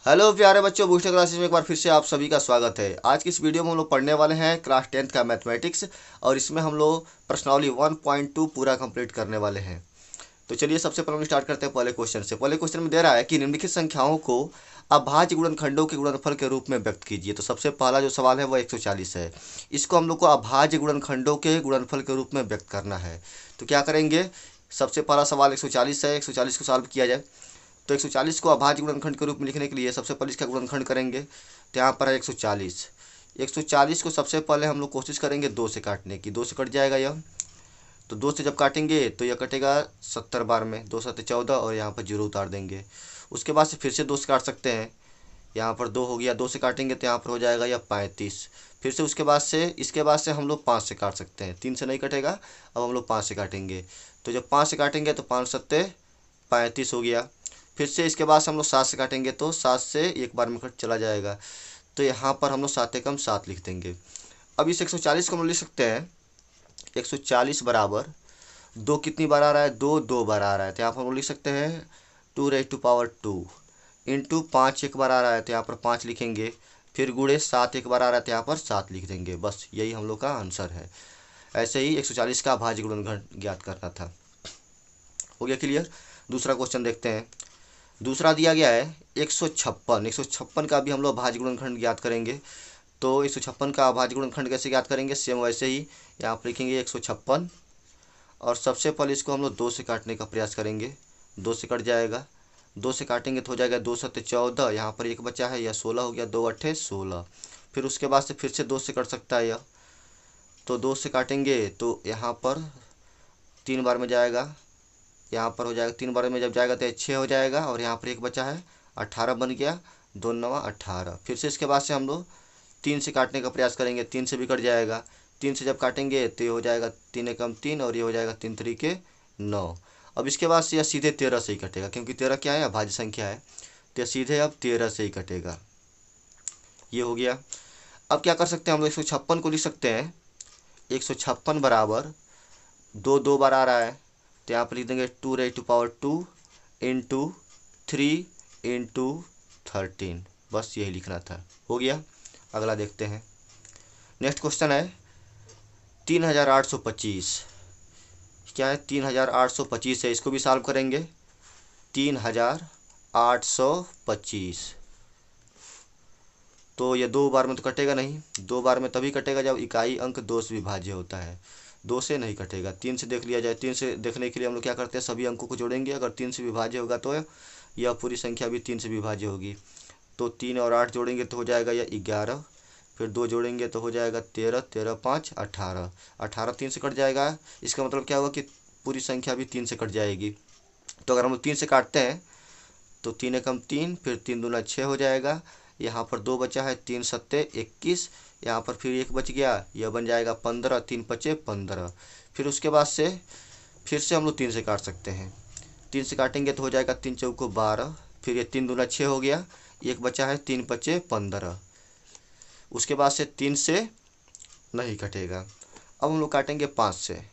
Hello प्यारे बच्चों, booster classes में एक बार फिर से आप सभी का स्वागत है। आज की इस वीडियो में हम लोग पढ़ने वाले हैं क्लास 10th का मैथमेटिक्स और इसमें हम लोग प्रश्नावली 1.2 पूरा कंप्लीट करने वाले हैं। तो चलिए सबसे पहले हम स्टार्ट करते हैं पहले क्वेश्चन से। पहले क्वेश्चन में दे रहा है कि निम्नलिखित संख्याओं को अभाज्य गुणनखंडों के गुणनफल के रूप में व्यक्त कीजिए। तो सबसे पहला जो सवाल है वह 140 है। इसको हम लोग को अभाज्य गुणनखंडों के गुणनफल के रूप में व्यक्त करना है। तो क्या करेंगे, सबसे पहला सवाल 140 है, 140 को सॉल्व किया जाए। तो 140 को अभाज्य गुणनखंड के रूप में लिखने के लिए सबसे पहले इसका गुणनखंड करेंगे। तो यहाँ पर है 140। 140 को सबसे पहले हम लोग कोशिश करेंगे 2 से काटने की। 2 से कट जाएगा यह। तो 2 से जब काटेंगे तो यह कटेगा 70 बार में। 2 7 14 और यहाँ पर 0 उतार देंगे। उसके बाद से फिर से 2 से काट सकते हैं। यहाँ पर 2 हो गया। 2 से काटेंगे तो यहाँ पर हो जाएगा यह 35। फिर से इसके बाद से हम लोग 5 से काट सकते हैं। 3 से नहीं कटेगा। अब हम लोग 5 से काटेंगे। तो जब 5 से काटेंगे तो 5 सत्ते 35 हो गया। फिर से इसके बाद से हम लोग 7 से काटेंगे तो 7 से एक बार में कट चला जाएगा। तो यहाँ पर हम लोग 7 एकम 7 लिख देंगे। अब इस 140 को हम लोग लिख सकते हैं 140 बराबर 2 कितनी बार आ रहा है, 2 2 बार आ रहा है। तो यहाँ पर हम लोग लिख सकते हैं 2 इंटू 5 एक बार आ रहा है तो यहाँ पर 5 लिखेंगे। फिर गुणे 7 एक बार आ रहा है तो यहाँ पर 7 लिख देंगे। बस यही हम लोग का आंसर है। ऐसे ही 140 का अभाज्य गुणनखंड ज्ञात करना था। हो गया क्लियर। दूसरा क्वेश्चन देखते हैं। दूसरा दिया गया है 156। 156 का भी हम लोग अभाज्य गुणनखंड ज्ञात करेंगे। तो 156 का अभाज्य गुणनखंड कैसे ज्ञात करेंगे, सेम वैसे ही यहाँ पर लिखेंगे 156 और सबसे पहले इसको हम लोग 2 से काटने का प्रयास करेंगे। 2 से कट जाएगा। 2 से काटेंगे तो हो जाएगा 2 7 14। यहाँ पर एक बचा है, यह 16 हो गया। 2 8 16। फिर उसके बाद से फिर से 2 से कट सकता है यह। तो 2 से काटेंगे तो यहाँ पर 3 बार में जाएगा। यहाँ पर हो जाएगा 3 बार में जब जाएगा तो 6 हो जाएगा और यहाँ पर एक बचा है 18 बन गया। 2 9 18। फिर से इसके बाद से हम लोग 3 से काटने का प्रयास करेंगे। 3 से भी कट जाएगा। 3 से जब काटेंगे तो ये हो जाएगा 3 एकम 3 और ये हो जाएगा 3 3 9। अब इसके बाद से यह सीधे 13 से ही कटेगा, क्योंकि 13 क्या है, अभाज्य संख्या है। तो यह सीधे अब 13 से ही कटेगा। ये हो गया। अब क्या कर सकते हैं हम लोग, 156 को लिख सकते हैं 156 बराबर 2 2 बार आ रहा है तो यहाँ पर लिख देंगे 2 इंटू 3 इंटू 13। बस यही लिखना था। हो गया। अगला देखते हैं। नेक्स्ट क्वेश्चन है 3825। क्या है, 3825 है। इसको भी सॉल्व करेंगे। 3825 तो ये 2 बार में तो कटेगा नहीं। 2 बार में तभी कटेगा जब इकाई अंक 2 से विभाज्य होता है। 2 से नहीं कटेगा। 3 से देख लिया जाए। 3 से देखने के लिए हम लोग क्या करते हैं, सभी अंकों को जोड़ेंगे। अगर 3 से विभाज्य होगा तो यह पूरी संख्या भी 3 से विभाज्य होगी। तो 3 और 8 जोड़ेंगे तो हो जाएगा यह 11। फिर 2 जोड़ेंगे तो हो जाएगा 13। 13 5 18। 18 3 से कट जाएगा। इसका मतलब क्या होगा कि पूरी संख्या भी 3 से कट जाएगी। तो अगर हम लोग 3 से काटते हैं तो 3 एकम 3, फिर 3 दूना 6 हो जाएगा। यहाँ पर 2 बचा है, 3 सत्ते 21। यहाँ पर फिर 1 बच गया, यह बन जाएगा 15। 3 पचे 15। फिर उसके बाद से फिर से हम लोग 3 से काट सकते हैं। 3 से काटेंगे तो हो जाएगा 3 चौको 12। फिर ये 3 दूना 6 हो गया। 1 बचा है, 3 पचे 15। उसके बाद से 3 से नहीं कटेगा। अब हम लोग काटेंगे 5 से।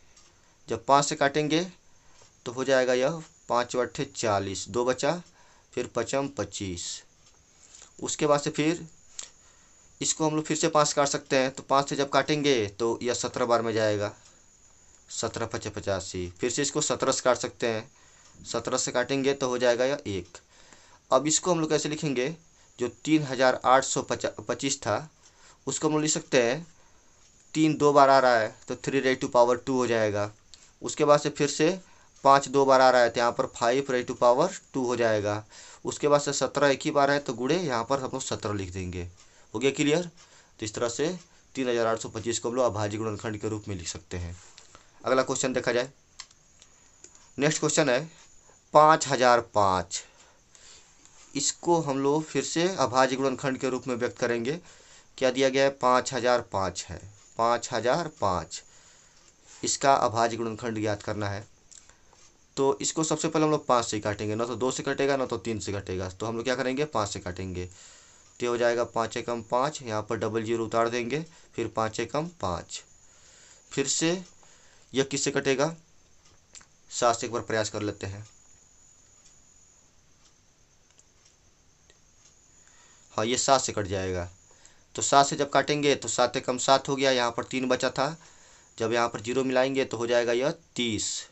जब 5 से काटेंगे तो हो जाएगा यह 5 8 40। 2 बचा, फिर 5 25। उसके बाद से फिर इसको हम लोग फिर से 5 काट सकते हैं। तो 5 से जब काटेंगे तो यह 17 बार में जाएगा। 17 5 85। फिर से इसको 17 से काट सकते हैं। 17 से काटेंगे तो हो जाएगा यह 1। अब इसको हम लोग कैसे लिखेंगे, जो 3825 था उसको हम लोग लिख सकते हैं 3 2 बार आ रहा है तो 3 टू हो जाएगा। उसके बाद से फिर से 5 2 बार आ रहा है तो यहाँ पर 5 हो जाएगा। उसके बाद से 17 एक ही बार है तो गुणे यहाँ पर हम लोग 17 लिख देंगे। हो गया क्लियर। तो इस तरह से 3825 को हम लोग अभाज्य गुणनखंड के रूप में लिख सकते हैं। अगला क्वेश्चन देखा जाए। नेक्स्ट क्वेश्चन है 5005। इसको हम लोग फिर से अभाज्य गुणनखंड के रूप में व्यक्त करेंगे। क्या दिया गया है, 5005 है। 5005 इसका अभाज्य गुणनखंड ज्ञात करना है। तो इसको सबसे पहले हम लोग 5 से काटेंगे। ना तो 2 से कटेगा ना तो 3 से कटेगा। तो हम लोग क्या करेंगे, 5 से काटेंगे। तो हो जाएगा 5 एकम 5। यहाँ पर डबल जीरो उतार देंगे। फिर 5 एकम 5। फिर से यह किससे कटेगा, 7 से एक बार प्रयास कर लेते हैं। हाँ ये 7 से कट जाएगा। तो 7 से जब काटेंगे तो 7 कम 7 हो गया, यहाँ पर 3 बचा था, जब यहाँ पर 0 मिलाएंगे तो हो जाएगा यह 30।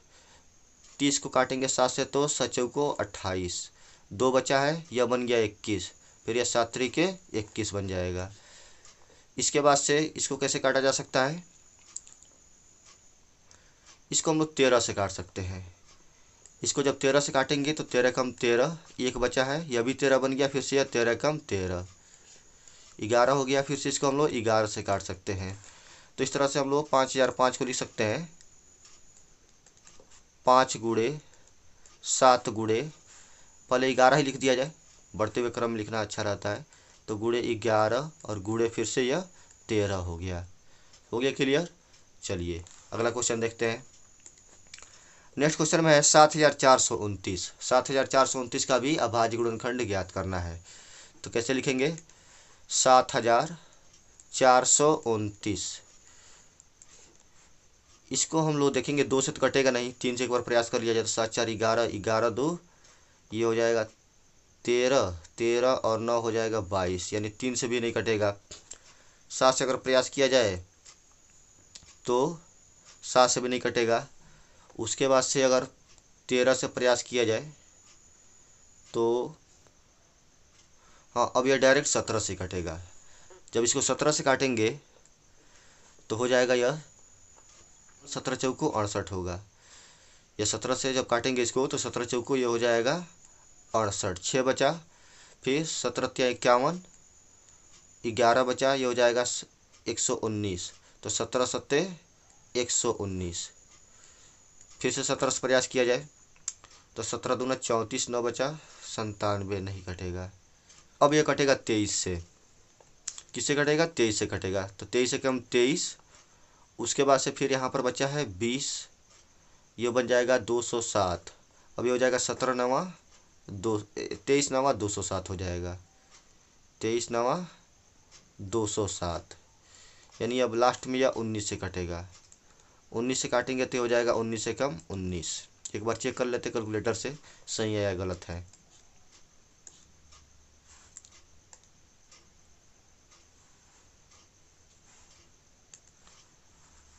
30 को काटेंगे 7 से तो 7 चौको 28, 2 बचा है, यह बन गया 21, फिर यह 7 त्रिके 21 बन जाएगा। इसके बाद से इसको कैसे काटा जा सकता है, इसको हम लोग 13 से काट सकते हैं। इसको जब 13 से काटेंगे तो 13 कम 13, 1 बचा है, यह भी 13 बन गया, फिर से यह 13 कम 13, 11 हो गया, फिर से इसको हम लोग 11 से काट सकते हैं। तो इस तरह से हम लोग 5005 को लिख सकते हैं 5 गुणे 7 गुणे, पहले 11 ही लिख दिया जाए, बढ़ते हुए क्रम लिखना अच्छा रहता है, तो गुणे 11 और गुणे फिर से यह 13 हो गया। क्लियर। चलिए अगला क्वेश्चन देखते हैं। नेक्स्ट क्वेश्चन में है 7429। 7429 का भी अभाज्य गुणनखंड ज्ञात करना है। तो कैसे लिखेंगे, 7429, इसको हम लोग देखेंगे 2 से तो कटेगा नहीं, 3 से एक बार प्रयास कर लिया जाए तो 7 4 11, 11 2 ये हो जाएगा 13, 13 और 9 हो जाएगा 22, यानी 3 से भी नहीं कटेगा। 7 से अगर प्रयास किया जाए तो 7 से भी नहीं कटेगा। उसके बाद से अगर 13 से प्रयास किया जाए तो हाँ, अब यह डायरेक्ट 17 से कटेगा। जब इसको 17 से काटेंगे तो हो जाएगा यह 17 चौको 68 होगा। यह 17 से जब काटेंगे इसको तो 17 चौको ये हो जाएगा 68, 6 बचा, फिर 17 51, 11 बचा, ये हो जाएगा 119, तो 17 सत्ते 119, फिर से 17 से प्रयास किया जाए तो 17 दूना 34, 9 बचा 97, नहीं कटेगा। अब यह कटेगा 23 से, किससे कटेगा, 23 से कटेगा, तो 23 से कम 23, उसके बाद से फिर यहाँ पर बचा है 20, ये बन जाएगा 207, अब ये हो जाएगा 17 नवा 23 नवा 207 हो जाएगा, 23 नवा 207, यानी अब लास्ट में यह 19 से कटेगा। 19 से काटेंगे तो हो जाएगा 19 से कम 19। एक बार चेक कर लेते कैलकुलेटर से सही है या गलत है।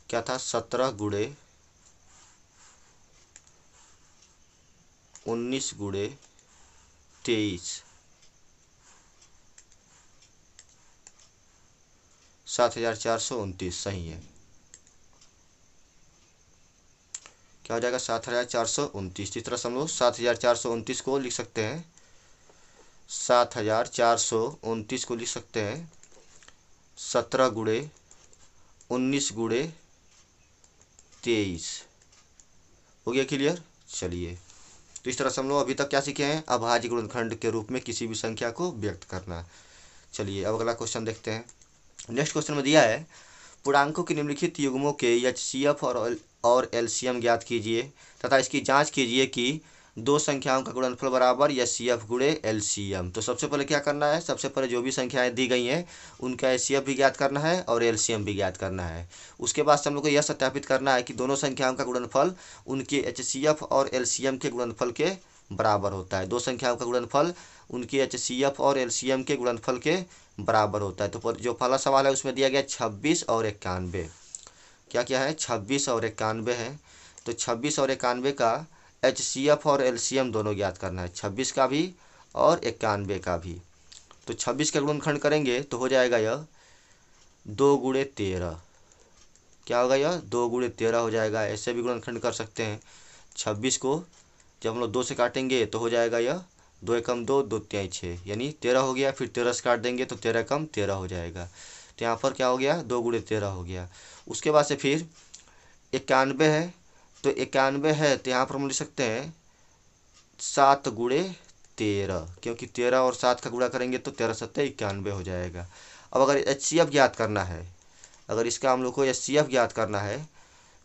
क्या था, 17 गुणे 19 गुणे 23, 7429 सही है। क्या हो जाएगा, 7429। इस तरह से हम लोग 7429 को लिख सकते हैं, 7429 को लिख सकते हैं 17 गुणे 19 गुणे 23। हो गया क्लियर। चलिए, तो इस तरह से हम लोग अभी तक क्या सीखे हैं, अभाज्य गुणनखंड के रूप में किसी भी संख्या को व्यक्त करना। चलिए अब अगला क्वेश्चन देखते हैं। नेक्स्ट क्वेश्चन में दिया है, पूर्णांकों के निम्नलिखित युग्मों के एचसीएफ और एलसीएम ज्ञात कीजिए तथा इसकी जांच कीजिए कि दो संख्याओं का गुणनफल बराबर एचसीएफ गुणे एलसीएम। तो सबसे पहले क्या करना है, सबसे पहले जो भी संख्याएं दी गई हैं उनका एचसीएफ भी ज्ञात करना है और एलसीएम भी ज्ञात करना है। उसके बाद से हम लोग को यह सत्यापित करना है कि दोनों संख्याओं का गुणनफल उनके एचसीएफ और एलसीएम के गुणनफल के बराबर होता है। दो संख्याओं का गुणनफल उनके एचसीएफ और एलसीएम के गुणनफल के बराबर होता है। तो जो पहला सवाल है उसमें दिया गया 26 और 91। क्या क्या है, 26 और 91 है। तो 26 और 91 का एचसीएफ और एलसीएम दोनों ज्ञात करना है, 26 का भी और 91 का भी। तो 26 का गुणनखंड करेंगे तो हो जाएगा यह 2 गुणे 13। क्या होगा, यह 2 गुणे 13 हो जाएगा। ऐसे भी गुणनखंड कर सकते हैं। 26 को जब हम लोग 2 से काटेंगे तो हो जाएगा यह 2 एकम 2, 2 तिहाई 6, यानी 13 हो गया। फिर 13 से काट देंगे तो 13 कम 13 हो जाएगा। तो यहाँ पर क्या हो गया, 2 गुणे 13 हो गया। उसके बाद से फिर 91 है, तो 91 है तो यहाँ पर हम लिख सकते हैं 7 गुणे 13, क्योंकि 13 और 7 का गुणा करेंगे तो 13 सत्ते 91 हो जाएगा। अब अगर एचसीएफ ज्ञात करना है, अगर इसका हम लोग को एचसीएफ ज्ञात करना है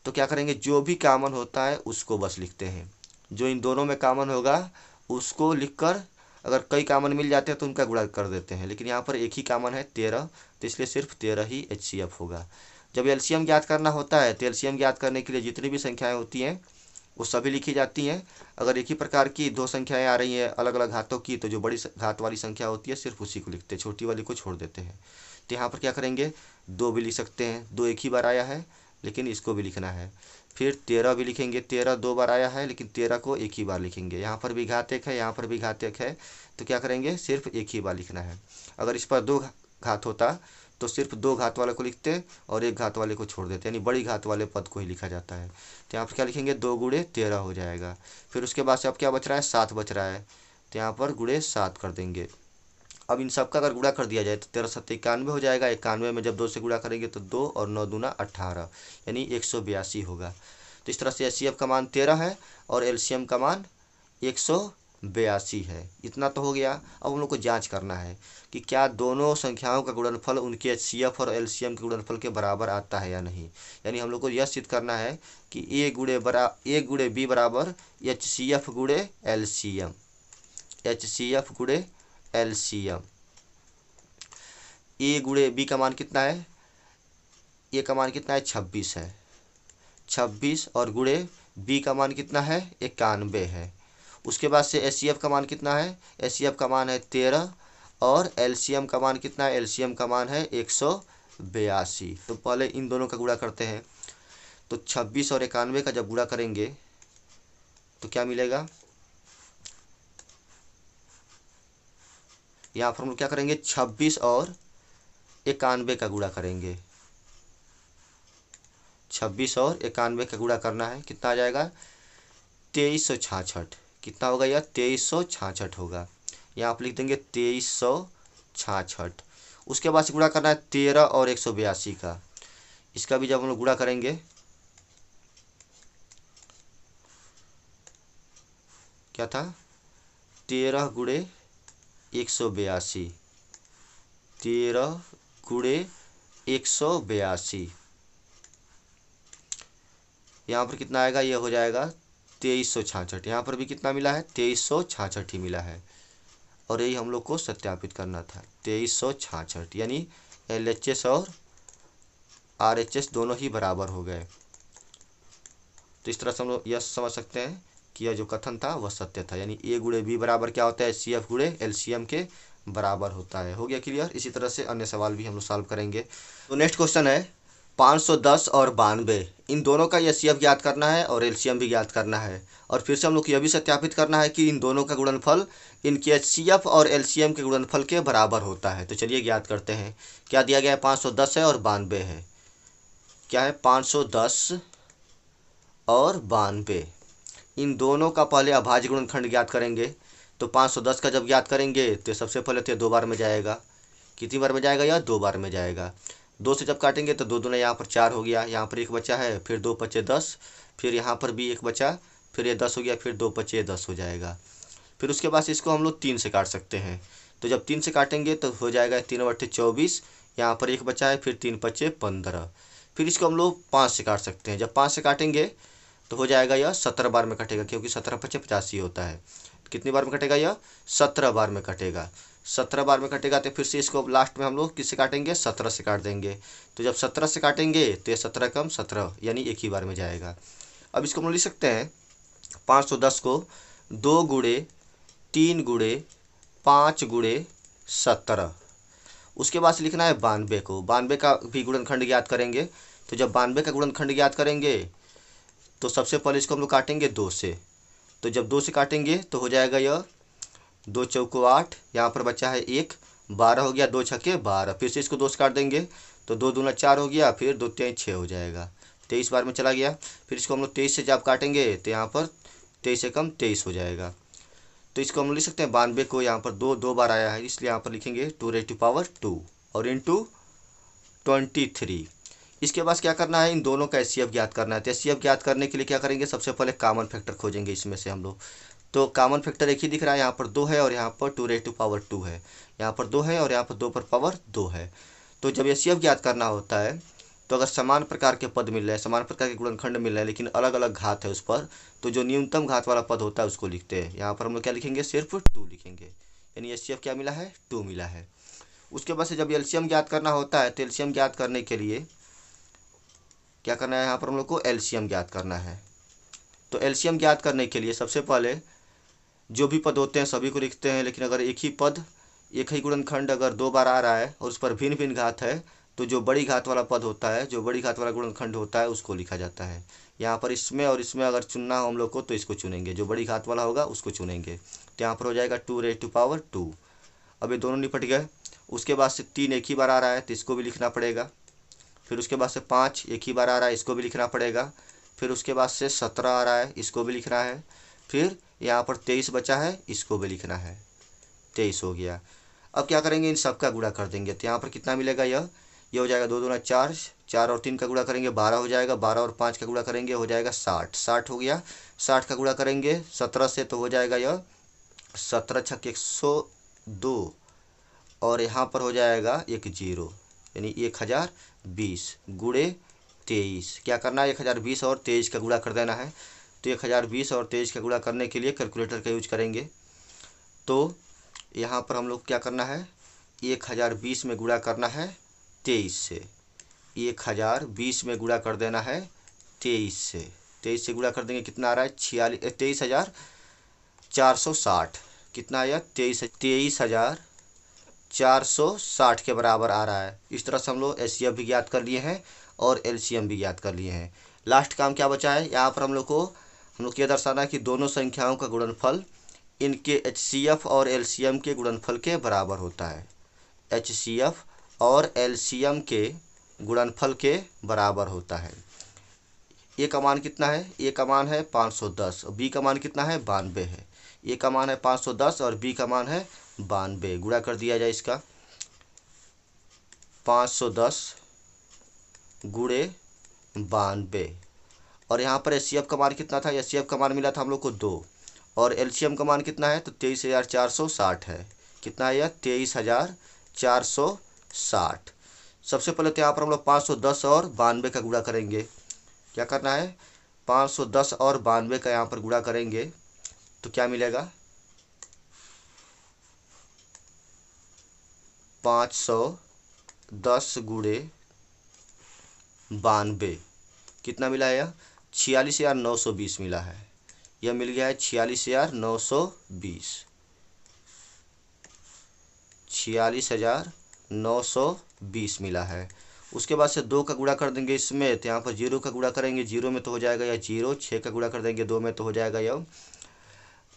तो क्या करेंगे, जो भी कॉमन होता है उसको बस लिखते हैं। जो इन दोनों में कॉमन होगा उसको लिखकर, अगर कई कॉमन मिल जाते हैं तो उनका गुणा कर देते हैं। लेकिन यहाँ पर एक ही कॉमन है 13, तो इसलिए सिर्फ 13 ही एचसीएफ होगा। जब एलसीएम ज्ञात करना होता है तो एलसीएम ज्ञात करने के लिए जितनी भी संख्याएं होती हैं वो सभी लिखी जाती हैं। अगर एक ही प्रकार की दो संख्याएं आ रही हैं अलग अलग घातों की, तो जो बड़ी घात वाली संख्या होती है सिर्फ उसी को लिखते हैं, छोटी वाली को छोड़ देते हैं। तो यहाँ पर क्या करेंगे, 2 भी लिख सकते हैं, 2 एक ही बार आया है लेकिन इसको भी लिखना है। फिर 13 भी लिखेंगे, 13 2 बार आया है लेकिन 13 को एक ही बार लिखेंगे। यहाँ पर भी घात एक है, यहाँ पर भी घात एक है, तो क्या करेंगे, सिर्फ एक ही बार लिखना है। अगर इस पर 2 घात होता तो सिर्फ 2 घात वाले को लिखते और 1 घात वाले को छोड़ देते, यानी बड़ी घात वाले पद को ही लिखा जाता है। तो यहाँ पर क्या लिखेंगे, 2 गुणे 13 हो जाएगा। फिर उसके बाद से अब क्या बच रहा है, 7 बच रहा है, तो यहाँ पर गुणे 7 कर देंगे। अब इन सब का अगर गुणा कर दिया जाए तो 13 7 91 हो जाएगा। 91 में जब 2 से गुणा करेंगे तो 2 और 9 दूना 18, यानी 182 होगा। तो इस तरह से एचसीएफ का मान 13 है और एलसीएम का मान 182 है। इतना तो हो गया। अब हम लोग को जांच करना है कि क्या दोनों संख्याओं का गुणनफल उनके एचसीएफ और एलसीएम के गुणनफल के बराबर आता है या नहीं। यानी हम लोग को यह सिद्ध करना है कि ए गुणे बी बराबर एचसीएफ गुणे एलसीएम, एचसीएफ गुणे एलसीएम। ए गुणे बी का मान कितना है, ए का मान कितना है, 26 है, 26 और गुणे बी का मान कितना है, 91 है। उसके बाद से एचसीएफ का मान कितना है, एचसीएफ का मान है 13 और एलसीएम का मान कितना है, एलसीएम का मान है 182। तो पहले इन दोनों का गुणा करते हैं। तो 26 और 91 का जब गुणा करेंगे तो क्या मिलेगा, यहाँ पर हम लोग क्या करेंगे, 26 और 91 का गुणा करेंगे। 26 और 91 का गुणा करना है, कितना आ जाएगा, 2366। कितना होगा यह, 2366 होगा। यहाँ पर लिख देंगे 2366। उसके बाद से गुणा करना है 13 और 182 का। इसका भी जब हम लोग गुणा करेंगे, क्या था, 13 गुणे 182, 13 गुणे 182, यहाँ पर कितना आएगा, ये हो जाएगा 2366। यहाँ पर भी कितना मिला है, 2366 ही मिला है। और यही हम लोग को सत्यापित करना था, 2366, यानी एलएचएस और आरएचएस दोनों ही बराबर हो गए। तो इस तरह से हम लोग यह समझ सकते हैं कि यह जो कथन था वह सत्य था, यानी ए गुणे बी बराबर क्या होता है, एचसीएफ गुणे एलसीएम के बराबर होता है। हो गया क्लियर। इसी तरह से अन्य सवाल भी हम लोग सॉल्व करेंगे। तो नेक्स्ट क्वेश्चन है 510 और 92, इन दोनों का एचसीएफ ज्ञात करना है और एलसीएम भी ज्ञात करना है। और फिर से हम लोग को यह भी सत्यापित करना है कि इन दोनों का गुणनफल इनके एचसीएफ और एलसीएम के गुणनफल के बराबर होता है। तो चलिए ज्ञात करते हैं। क्या दिया गया है, 510 है और 92 है। क्या है, 510 और 92, इन दोनों का पहले अभाज्य गुणनखंड ज्ञात करेंगे। तो 510 का जब ज्ञात करेंगे तो सबसे पहले तो 2 बार में जाएगा। कितनी बार में जाएगा, यह 2 बार में जाएगा। 2 से जब काटेंगे तो 2 दूना यहाँ पर 4 हो गया, यहाँ पर 1 बचा है, फिर 2 पचे 10, फिर यहाँ पर भी 1 बचा, फिर ये 10 हो गया, फिर 2 पचे 10 हो जाएगा। फिर उसके बाद इसको हम लोग 3 से काट सकते हैं। तो जब 3 से काटेंगे तो हो जाएगा 3 बटे 24, यहाँ पर 1 बचा है, फिर 3 पचे 15। फिर इसको हम लोग 5 से काट सकते हैं। जब 5 से काटेंगे तो हो जाएगा यह 17 बार में कटेगा, क्योंकि 17 पचे 85 होता है। कितनी बार में कटेगा, यह 17 बार में कटेगा। 17 बार में कटेगा तो फिर से इसको लास्ट में हम लोग किससे काटेंगे, 17 से काट देंगे। तो जब 17 से काटेंगे तो ये 17 कम 17, यानी एक ही बार में जाएगा। अब इसको हम लोग लिख सकते हैं 510 को 2 गुणे 3 गुणे 5 गुणे 17। उसके बाद से लिखना है 92 को। 92 का भी गुणनखंड ज्ञात करेंगे। तो जब 92 का गुणनखंड ज्ञात करेंगे तो सबसे पहले इसको हम लोग काटेंगे 2 से। तो जब 2 से काटेंगे तो हो जाएगा यह 2 चौको 8, यहाँ पर बचा है 1, 12 हो गया, 2 छक्के 12। फिर से इसको 2 से काट देंगे तो 2 दूना 4 हो गया, फिर 2 3 6 हो जाएगा, 23 बार में चला गया। फिर इसको हम लोग 23 से जब काटेंगे तो यहाँ पर 23 से कम 23 हो जाएगा। तो इसको हम लिख सकते हैं 92 को, यहाँ पर 2 बार आया है इसलिए यहाँ पर लिखेंगे 2 raised to power 2 और इंटू 23। इसके बाद क्या करना है, इन दोनों का एचसीएफ ज्ञात करना है। तो एचसीएफ ज्ञात करने के लिए क्या करेंगे, सबसे पहले कॉमन फैक्टर खोजेंगे इसमें से हम लोग। तो कॉमन फैक्टर एक ही दिख रहा है, यहाँ पर 2 है और यहाँ पर 2 raised to power 2 है, यहाँ पर 2 है और यहाँ पर 2 पर पावर 2 है। तो जब एचसीएफ ज्ञात करना होता है तो अगर समान प्रकार के पद मिल रहे हैं, समान प्रकार के गुणनखंड मिल रहे हैं लेकिन अलग अलग घात है उस पर, तो जो न्यूनतम घात वाला पद होता है उसको लिखते हैं। यहाँ पर हम लोग क्या लिखेंगे, सिर्फ 2 लिखेंगे, यानी एचसीएफ क्या मिला है, 2 मिला है। उसके बाद से जब एलसीएम ज्ञात करना होता है तो एलसीएम ज्ञात करने के लिए क्या करना है, यहाँ पर हम लोग को एलसीएम ज्ञात करना है। तो एलसीएम ज्ञात करने के लिए सबसे पहले जो भी पद होते हैं सभी को लिखते हैं, लेकिन अगर एक ही पद, एक ही गुणनखंड अगर 2 बार आ रहा है और उस पर भिन्न भिन्न घात है, तो जो बड़ी घात वाला पद होता है, जो बड़ी घात वाला गुणनखंड होता है, उसको लिखा जाता है। यहाँ पर इसमें और इसमें अगर चुनना हो हम लोग को तो इसको चुनेंगे, जो बड़ी घात वाला होगा उसको चुनेंगे। तो यहाँ पर हो जाएगा 2^2। अब ये दोनों निपट गए। उसके बाद से 3 एक ही बार आ रहा है तो इसको भी लिखना पड़ेगा। फिर उसके बाद से 5 एक ही बार आ रहा है, इसको भी लिखना पड़ेगा। फिर उसके बाद से 17 आ रहा है, इसको भी लिखना है। फिर यहाँ पर 23 बचा है, इसको भी लिखना है। 23 हो गया। अब क्या करेंगे, इन सब का गुणा कर देंगे। तो यहाँ पर कितना मिलेगा, यह हो जाएगा 2 दूना 4, 4 और 3 का गुणा करेंगे 12 हो जाएगा, 12 और 5 का गुणा करेंगे हो जाएगा 60, 60 हो गया। 60 का गुणा करेंगे 17 से तो हो जाएगा यह 17 छक 102, और यहाँ पर हो जाएगा एक 0, यानी 1020 गुणे 23। क्या करना है, 1020 और 23 का गुणा कर देना है। तो 1020 और 23 का गुणा करने के लिए कैलकुलेटर का यूज करेंगे। तो यहाँ पर हम लोग क्या करना है, 1020 में गुणा करना है 23 से, 1020 में गुणा कर देना है 23 से। 23 से गुणा कर देंगे, कितना आ रहा है 23,460। कितना आया, 23,460 के बराबर आ रहा है। इस तरह से हम लोग एचसीएफ भी ज्ञात कर लिए हैं और एलसीएम भी ज्ञात कर लिए हैं। लास्ट काम क्या बचा है, यहाँ पर हम लोग ये दर्शाना है कि दोनों संख्याओं का गुणनफल इनके एचसीएफ और एलसीएम के गुणनफल के बराबर होता है। एचसीएफ और एलसीएम के गुणनफल के बराबर होता है। ए का मान कितना है, ए का मान है 510 और बी का मान कितना है 92 है। ए का मान है 510 और बी का मान है 92। गुणा कर दिया जाए इसका, 510 गुणे 92, और यहाँ पर एचसीएफ का मान कितना था, एचसीएफ का मान मिला था हम लोग को 2, और एलसीएम का मान कितना है तो 23,460 है। कितना है यह 23,460। सबसे पहले तो यहाँ पर हम लोग 510 और 92 का गुणा करेंगे। क्या करना है, 510 और 92 का यहाँ पर गुणा करेंगे तो क्या मिलेगा, 510 गुणे 92 कितना मिला है, यह 46,920 मिला है। यह मिल गया है 46,920, 46,920 मिला है। उसके बाद से 2 का गुणा कर देंगे इसमें, तो यहाँ पर 0 का गुणा करेंगे, 0 में तो हो जाएगा यह 0, 6 का गुणा कर देंगे 2 में तो हो जाएगा यह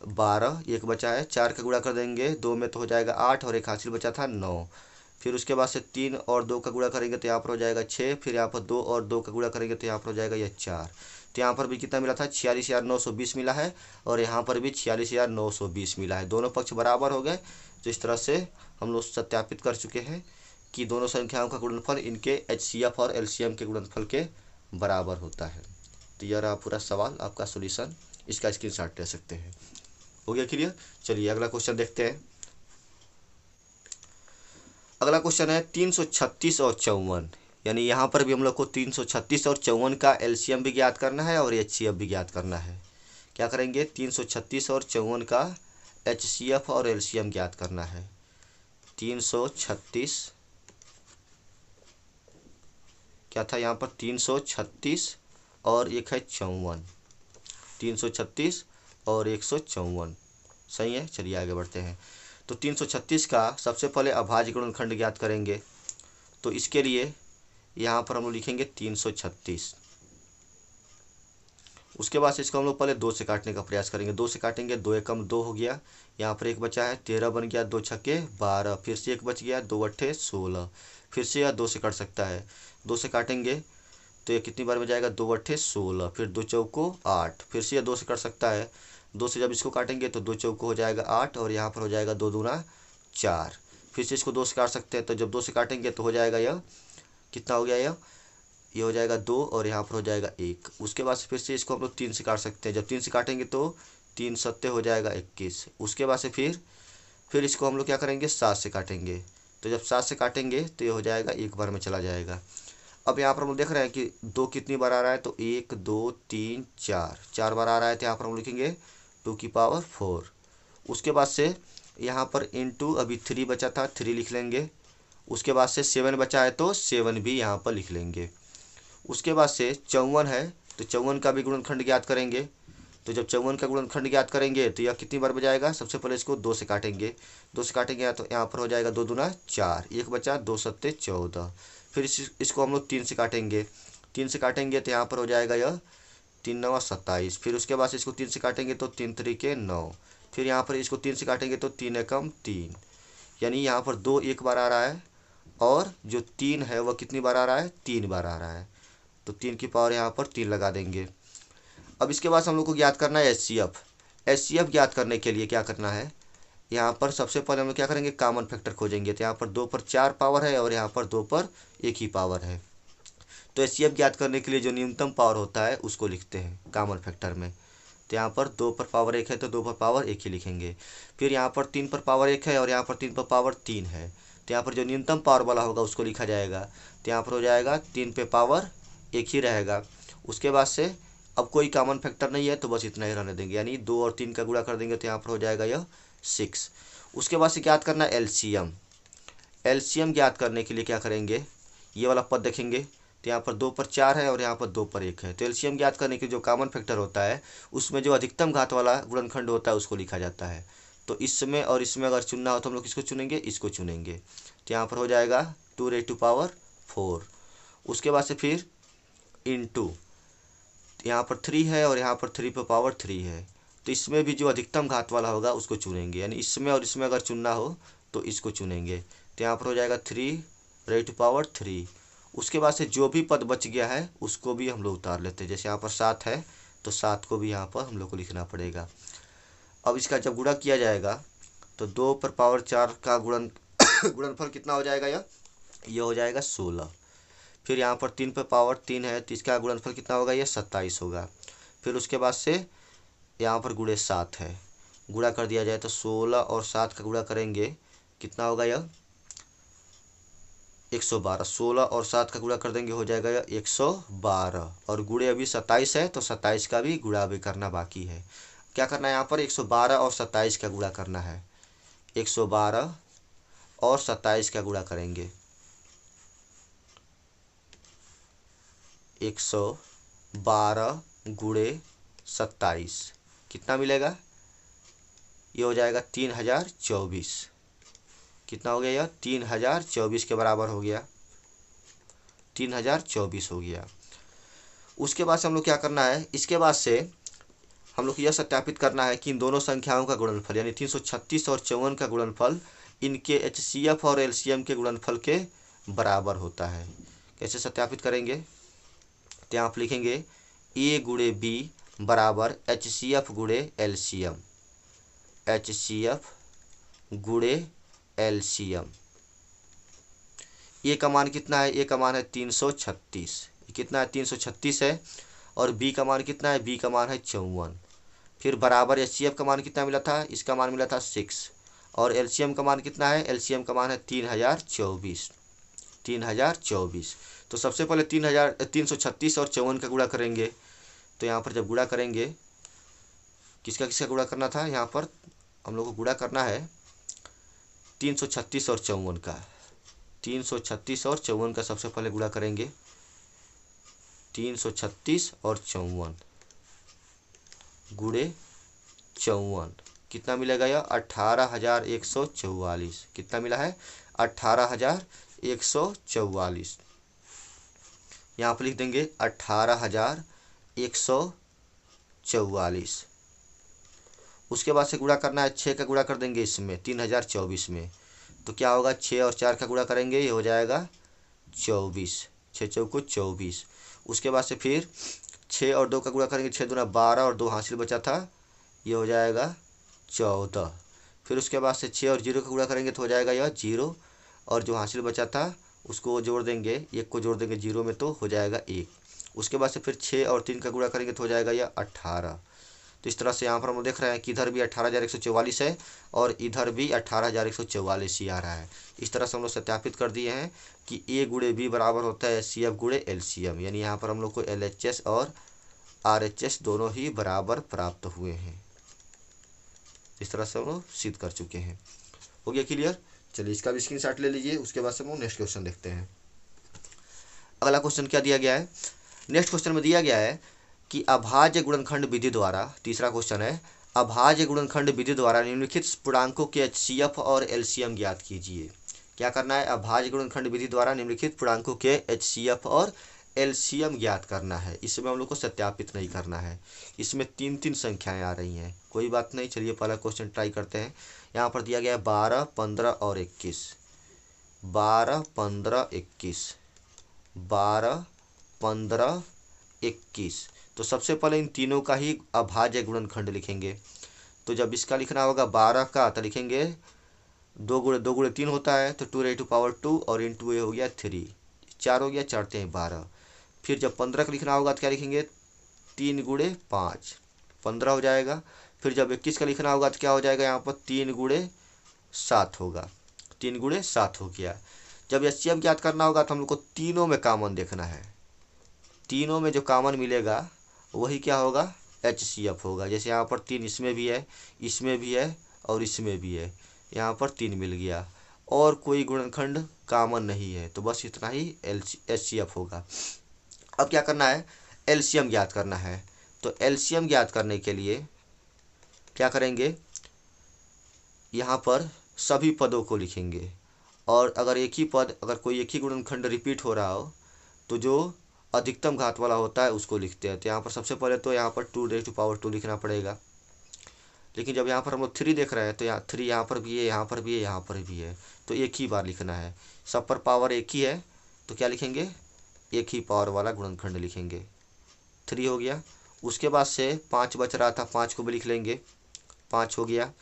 12, एक बचा है। 4 का गुणा कर देंगे 2 में तो हो जाएगा 8, और एक हासिल बचा था 9। फिर उसके बाद से 3 और 2 का गुणा करेंगे तो यहाँ पर हो जाएगा 6, फिर यहाँ पर 2 और 2 का गुणा करेंगे तो यहाँ पर हो जाएगा यह 4। तो यहाँ पर भी कितना मिला था 46,920 मिला है, और यहाँ पर भी 46,920 मिला है। दोनों पक्ष बराबर हो गए। तो इस तरह से हम लोग सत्यापित कर चुके हैं कि दोनों संख्याओं का गुणनफल इनके एचसीएफ और एलसीएम के गुणनफल के बराबर होता है। तो यह रहा पूरा सवाल, आपका सॉल्यूशन, इसका स्क्रीनशॉट ले सकते हैं। हो गया क्लियर। चलिए अगला क्वेश्चन देखते हैं। अगला क्वेश्चन है 336 और 54, यानी यहाँ पर भी हम लोग को 336 और 54 का एलसीएम भी ज्ञात करना है और एचसीएफ भी ज्ञात करना है। क्या करेंगे, 336 और 54 का एचसीएफ और एलसीएम ज्ञात करना है। 336 क्या था यहाँ पर, 336 और एक है 54, 336 और 154, सही है। चलिए आगे बढ़ते हैं। तो 336 का सबसे पहले अभाज्य गुणनखंड ज्ञात करेंगे। तो इसके लिए यहाँ पर हम लोग लिखेंगे 336। उसके बाद से इसको हम लोग पहले 2 से काटने का प्रयास करेंगे। 2 से काटेंगे, 2 एकम 2 हो गया, यहाँ पर एक बचा है 13 बन गया, 2 छक्के 12, फिर से एक बच गया, 2 अट्ठे 16, फिर से यह 2 से कट सकता है। 2 से काटेंगे तो ये कितनी बार में जाएगा, 2 अट्ठे 16, फिर 2 चौको 8, फिर से यह 2 से कट सकता है। 2 से जब इसको काटेंगे तो 2 चौको हो जाएगा 8, और यहाँ पर हो जाएगा 2 दूना 4, फिर से इसको 2 से काट सकते हैं। तो जब 2 से काटेंगे तो हो जाएगा यह कितना हो गया, ये हो जाएगा 2, और यहाँ पर हो जाएगा 1। उसके बाद से फिर से इसको हम लोग 3 से काट सकते हैं। जब 3 से काटेंगे तो 3 सत्ते हो जाएगा 21। उसके बाद से फिर इसको हम लोग क्या करेंगे, 7 से काटेंगे। तो जब 7 से काटेंगे तो ये हो जाएगा 1 बार में चला जाएगा। अब यहाँ पर हम लोग देख रहे हैं कि 2 कितनी बार आ रहा है, तो 1 2 3 4 बार आ रहा है। तो यहाँ पर हम लिखेंगे 2 की पावर 4। उसके बाद से यहाँ पर इंटू अभी 3 बचा था, 3 लिख लेंगे। उसके बाद से 7 बचा है तो 7 भी यहाँ पर लिख लेंगे। उसके बाद से 54 है तो 54 का भी गुणनखंड ज्ञात करेंगे। तो जब 54 का गुणनखंड ज्ञात करेंगे तो यह कितनी बार बजाएगा, सबसे पहले इसको 2 से काटेंगे, 2 से काटेंगे तो यहाँ पर हो जाएगा 2 दूना 4, 1 बचा 2 सत्ते 14। फिर इसको हम लोग 3 से काटेंगे, 3 से काटेंगे तो यहाँ पर हो जाएगा यह 3 9 27। फिर उसके बाद इसको 3 से काटेंगे तो 3 3 9। फिर यहाँ पर इसको 3 से काटेंगे तो 3 एकम 3, यानी यहाँ पर 2 एक बार आ रहा है और जो 3 है वह कितनी बार आ रहा है, 3 बार आ रहा है। तो 3 की पावर यहाँ पर 3 लगा देंगे। अब इसके बाद हम लोग को ज्ञात करना है HCF। HCF ज्ञात करने के लिए क्या करना है, यहाँ पर सबसे पहले हम लोग क्या करेंगे, कॉमन फैक्टर खोजेंगे। तो यहाँ पर 2 पर 4 पावर है और यहाँ पर 2 पर 1 ही पावर है। तो HCF ज्ञात करने के लिए जो न्यूनतम पावर होता है उसको लिखते हैं कॉमन फैक्टर में। तो यहाँ पर 2 पर पावर 1 है तो 2 पर पावर 1 ही लिखेंगे। फिर यहाँ पर 3 पर पावर 1 है और यहाँ पर 3 पर पावर 3 है, तो यहाँ पर जो न्यूनतम पावर वाला होगा उसको लिखा जाएगा। तो यहाँ पर हो जाएगा 3 पे पावर 1 ही रहेगा। उसके बाद से अब कोई कॉमन फैक्टर नहीं है तो बस इतना ही रहने देंगे, यानी 2 और 3 का गुणा कर देंगे तो यहाँ पर हो जाएगा यह 6। उसके बाद से ज्ञात करना है LCM। LCM ज्ञात करने के लिए क्या करेंगे, ये वाला पद देखेंगे तो यहाँ पर 2 पर 4 है और यहाँ पर 2 पर 1 है। तो LCM ज्ञात करने के जो कॉमन फैक्टर होता है उसमें जो अधिकतम घात वाला गुणनखंड होता है उसको लिखा जाता है। तो इसमें और इसमें अगर चुनना हो तो हम लोग किसको चुनेंगे, इसको चुनेंगे। तो यहाँ पर हो जाएगा 2 raised to power 4। उसके बाद से फिर इंटू यहाँ पर 3 है और यहाँ पर 3 पे पावर 3 है। तो इसमें भी जो अधिकतम घात वाला होगा उसको चुनेंगे, यानी इसमें और इसमें अगर चुनना हो तो इसको चुनेंगे। तो यहाँ पर हो जाएगा 3 raised to power 3। उसके बाद से जो भी पद बच गया है उसको भी हम लोग उतार लेते हैं। जैसे यहाँ पर 7 है तो 7 को भी यहाँ पर हम लोग को लिखना पड़ेगा। अब इसका जब गुणा किया जाएगा तो 2 पर पावर 4 का गुणनफल कितना हो जाएगा, यह हो जाएगा 16। फिर यहाँ पर 3 पर पावर 3 है तो इसका गुणनफल कितना होगा, यह 27 होगा। फिर उसके बाद से यहाँ पर गुणे 7 है, गुणा कर दिया जाए तो 16 और 7 का गुणा करेंगे कितना होगा, यह 112। 16 और 7 का गुणा कर देंगे हो जाएगा यह 112। और गुणे अभी 27 है तो 27 का भी गुणा अभी करना बाकी है। क्या करना है, यहाँ पर 112 और 27 का गुणा करना है। 112 और 27 का गुणा करेंगे, 112 गुणे 27 कितना मिलेगा, ये हो जाएगा 3024। कितना हो गया, यह 3024 के बराबर हो गया, 3024 हो गया। उसके बाद से हम लोग क्या करना है, इसके बाद से हम लोग यह सत्यापित करना है कि इन दोनों संख्याओं का गुणनफल यानी 336 और 54 का गुणनफल इनके HCF और LCM के गुणनफल के बराबर होता है। कैसे सत्यापित करेंगे, तो यहाँ आप लिखेंगे A गुणे B बराबर HCF गुणे LCM, HCF गुणे LCM। A का मान कितना है, A का मान है 336, कितना है 336 है। और B का मान कितना है, B का मान है 54। फिर बराबर HCF का मान कितना मिला था, इसका मान मिला था 6। और LCM का मान कितना है, LCM का मान है 3024, 3024। तो सबसे पहले 336 और 54 का गुणा करेंगे। तो यहाँ पर जब गुणा करेंगे किसका किसका गुणा करना था, यहाँ पर हम लोग को गुणा करना है 336 और 54 का। 336 और 54 का सबसे पहले गुणा करेंगे, 336 और 54 गुणे 54 कितना मिलेगा, यह 18,144। कितना मिला है, 18,144। यहाँ पर लिख देंगे 18,144। उसके बाद से गुणा करना है 6 का गुणा कर देंगे इसमें 3024 में। तो क्या होगा, 6 और 4 का गुणा करेंगे ये हो जाएगा 24, 6 चौको 24। उसके बाद से फिर 6 और 2 का गुणा करेंगे, 6 दूना 12 और 2 हासिल बचा था ये हो जाएगा 14। फिर उसके बाद से 6 और 0 का गुणा करेंगे तो हो जाएगा यह 0 और जो हासिल बचा था उसको जोड़ देंगे, 1 को जोड़ देंगे 0 में तो हो जाएगा 1। उसके बाद से फिर 6 और 3 का गुणा करेंगे तो हो जाएगा यह 18। तो इस तरह से यहाँ पर हम देख रहे हैं कि इधर भी 18,144 है और इधर भी 18,144 ही आ रहा है। इस तरह से हम लोग सत्यापित कर दिए हैं कि A गुणे B बराबर होता है HCF गुणे LCM, यानी यहाँ पर हम लोग को LHS और RHS दोनों ही बराबर प्राप्त हुए हैं। इस तरह से हम लोग सिद्ध कर चुके हैं। हो गया क्लियर। चलिए इसका भी स्क्रीनशॉट ले लीजिए। उसके बाद से हम लोग नेक्स्ट क्वेश्चन देखते हैं। अगला क्वेश्चन क्या दिया गया है, नेक्स्ट क्वेश्चन में दिया गया है कि अभाज्य गुणनखंड विधि द्वारा, तीसरा क्वेश्चन है, अभाज्य गुणनखंड विधि द्वारा निम्नलिखित पूर्णांकों के HCF और LCM ज्ञात कीजिए। क्या करना है? अभाज्य गुणनखंड विधि द्वारा निम्नलिखित पूर्णांकों के HCF और LCM ज्ञात करना है। इसमें हम लोग को सत्यापित नहीं करना है। इसमें तीन तीन संख्याएं आ रही हैं, कोई बात नहीं। चलिए पहला क्वेश्चन ट्राई करते हैं। यहाँ पर दिया गया है 12, 15 और 21। 12, 15, 21, 12, 15, 21। तो सबसे पहले इन तीनों का ही अभाज्य गुणनखंड लिखेंगे। तो जब इसका लिखना होगा 12 का, तो लिखेंगे 2 गुणे 3 होता है, तो 2 और इंटू ए हो गया 3, 4 हो गया, 4 × 12। फिर जब 15 का लिखना होगा तो क्या लिखेंगे? 3 गुणे 5, 15 हो जाएगा। फिर जब 21 का लिखना होगा तो क्या हो जाएगा? यहाँ पर 3 गुणे 7 होगा, 3 गुणे 7 हो गया। जब HCF ज्ञात करना होगा तो हम लोग को तीनों में कॉमन देखना है। तीनों में जो कॉमन मिलेगा वही क्या होगा? HCF होगा। जैसे यहाँ पर 3 इसमें भी है, इसमें भी है और इसमें भी है, यहाँ पर 3 मिल गया और कोई गुणनखंड कॉमन नहीं है, तो बस इतना ही HCF होगा। अब क्या करना है? LCM ज्ञात करना है। तो LCM ज्ञात करने के लिए क्या करेंगे? यहाँ पर सभी पदों को लिखेंगे और अगर एक ही पद, अगर कोई एक ही गुणनखंड रिपीट हो रहा हो तो जो अधिकतम घात वाला होता है उसको लिखते हैं। तो यहाँ पर सबसे पहले तो यहाँ पर 2 लिखना पड़ेगा। लेकिन जब यहाँ पर हम लोग 3 देख रहे हैं तो यहाँ 3 यहाँ पर भी है, यहाँ पर भी है, यहाँ पर भी है, तो एक ही बार लिखना है। सब पर पावर एक ही है तो क्या लिखेंगे? एक ही पावर वाला गुणनखंड लिखेंगे। 3 हो गया। उसके बाद से 5 बच रहा था, 5 को भी लिख लेंगे, 5 हो गया।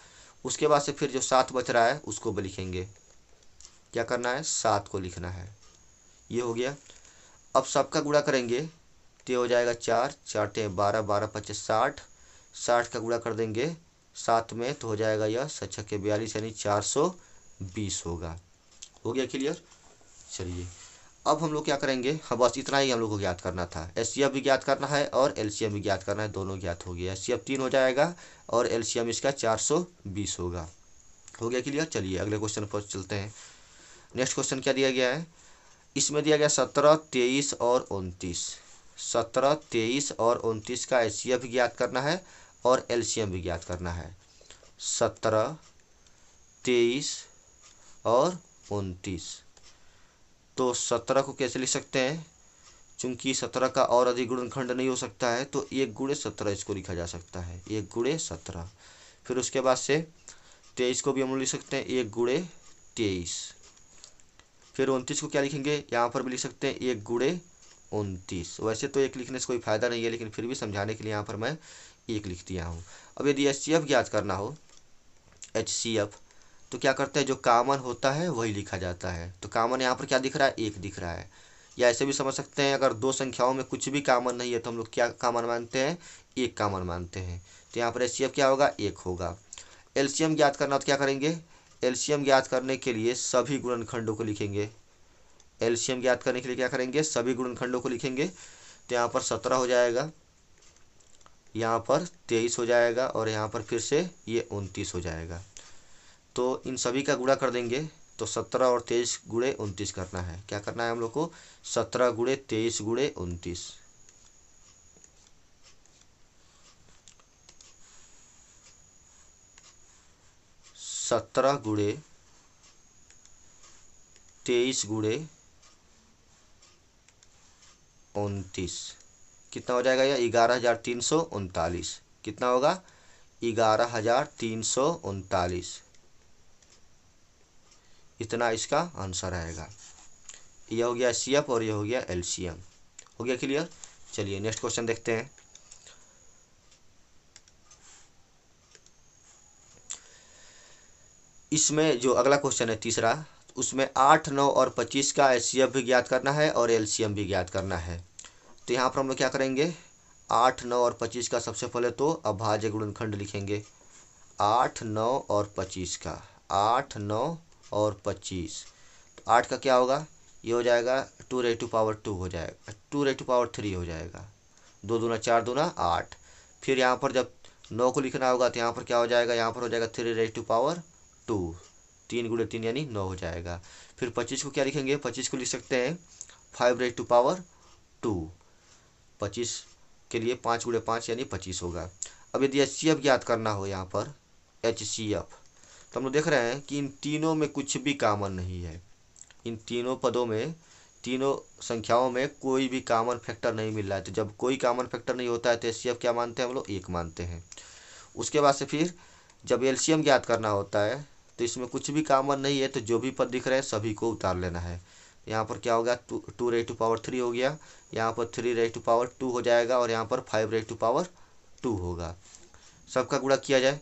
उसके बाद से फिर जो 7 बच रहा है उसको भी लिखेंगे। क्या करना है? 7 को लिखना है। ये हो गया। अब सबका गुणा करेंगे तो हो जाएगा 4, 4 × 12, 12 × 25, 60, 60 का गुणा कर देंगे 7 में तो हो जाएगा यह 7 × 42 यानी 420 होगा। हो गया क्लियर? चलिए अब हम लोग क्या करेंगे? हाँ बस इतना ही हम लोग को ज्ञात करना था। HCF भी ज्ञात करना है और LCM भी ज्ञात करना है, दोनों ज्ञात हो गया। HCF 3 हो जाएगा और LCM इसका 420 होगा। हो गया क्लियर? चलिए अगले क्वेश्चन पर चलते हैं। नेक्स्ट क्वेश्चन क्या दिया गया है? इसमें दिया गया 17, 23 और 29। 17, 23 और 29 का HCF भी ज्ञात करना है और LCM भी ज्ञात करना है। 17, 23 और 29। तो 17 को कैसे लिख सकते हैं? चूंकि 17 का और अधिक गुणनखंड नहीं हो सकता है तो 1 गुणे 17 इसको लिखा जा सकता है, 1 गुणे 17। फिर उसके बाद से 23 को भी हम लोग लिख सकते हैं 1 गुणे 23। फिर 29 को क्या लिखेंगे? यहाँ पर भी लिख सकते हैं 1 गुणे 29। वैसे तो 1 लिखने से कोई फायदा नहीं है, लेकिन फिर भी समझाने के लिए यहाँ पर मैं 1 लिख दिया हूँ। अब यदि HCF ज्ञात करना हो, HCF, तो क्या करते हैं? जो कॉमन होता है वही लिखा जाता है। तो कॉमन यहाँ पर क्या दिख रहा है? 1 दिख रहा है। या ऐसे भी समझ सकते हैं, अगर दो संख्याओं में कुछ भी कॉमन नहीं है तो हम लोग क्या कॉमन मानते हैं? 1 कॉमन मानते हैं। तो यहाँ पर HCF क्या होगा? 1 होगा। LCM ज्ञात करना तो क्या करेंगे? LCM ज्ञात करने के लिए सभी गुणनखंडों को लिखेंगे। LCM ज्ञात करने के लिए क्या करेंगे? सभी गुणनखंडों को लिखेंगे। तो यहाँ पर 17 हो जाएगा, यहाँ पर 23 हो जाएगा और यहाँ पर फिर से ये 29 हो जाएगा। तो इन सभी का गुणा कर देंगे तो 17 और 23 गुणे 29 करना है। क्या करना है हम लोग को? 17 गुणे 23 गुणे 29। 17 गुणे 23 गुणे 29 कितना हो जाएगा? यह 11,339। कितना होगा? 11,339। इतना इसका आंसर आएगा। यह हो गया HCF और यह हो गया LCM। हो गया क्लियर? चलिए नेक्स्ट क्वेश्चन देखते हैं। इसमें जो अगला क्वेश्चन है तीसरा, उसमें 8, 9 और 25 का HCF भी ज्ञात करना है और LCM भी ज्ञात करना है। तो यहाँ पर हम लोग क्या करेंगे? 8, 9 और 25 का सबसे पहले तो अभाज्य गुणनखंड लिखेंगे। 8, 9 और 25 का, 8, 9 और 25। तो 8 का क्या होगा? ये हो जाएगा 2 हो जाएगा, 2 हो जाएगा। 2 दूना 4 दूना 8। फिर यहाँ पर जब 9 को लिखना होगा तो यहाँ पर क्या हो जाएगा? यहाँ पर हो जाएगा 3 3 गुणे 3 यानी 9 हो जाएगा। फिर 25 को क्या लिखेंगे? 25 को लिख सकते हैं 5 25 के लिए 5 × 5 यानी 25 होगा। अब यदि HCF ज्ञात करना हो यहाँ पर HCF, तो हम लोग देख रहे हैं कि इन तीनों में कुछ भी कॉमन नहीं है। इन तीनों पदों में, तीनों संख्याओं में कोई भी कॉमन फैक्टर नहीं मिल रहा है। तो जब कोई कॉमन फैक्टर नहीं होता है तो HCF क्या मानते हैं हम लोग? 1 मानते हैं। उसके बाद से फिर जब LCM ज्ञात करना होता है तो इसमें कुछ भी कॉमन नहीं है, तो जो भी पद दिख रहे हैं सभी को उतार लेना है। यहाँ पर क्या होगा? 2 हो गया, यहाँ पर 3 हो जाएगा और यहाँ पर 5 होगा। सबका गुणा किया जाए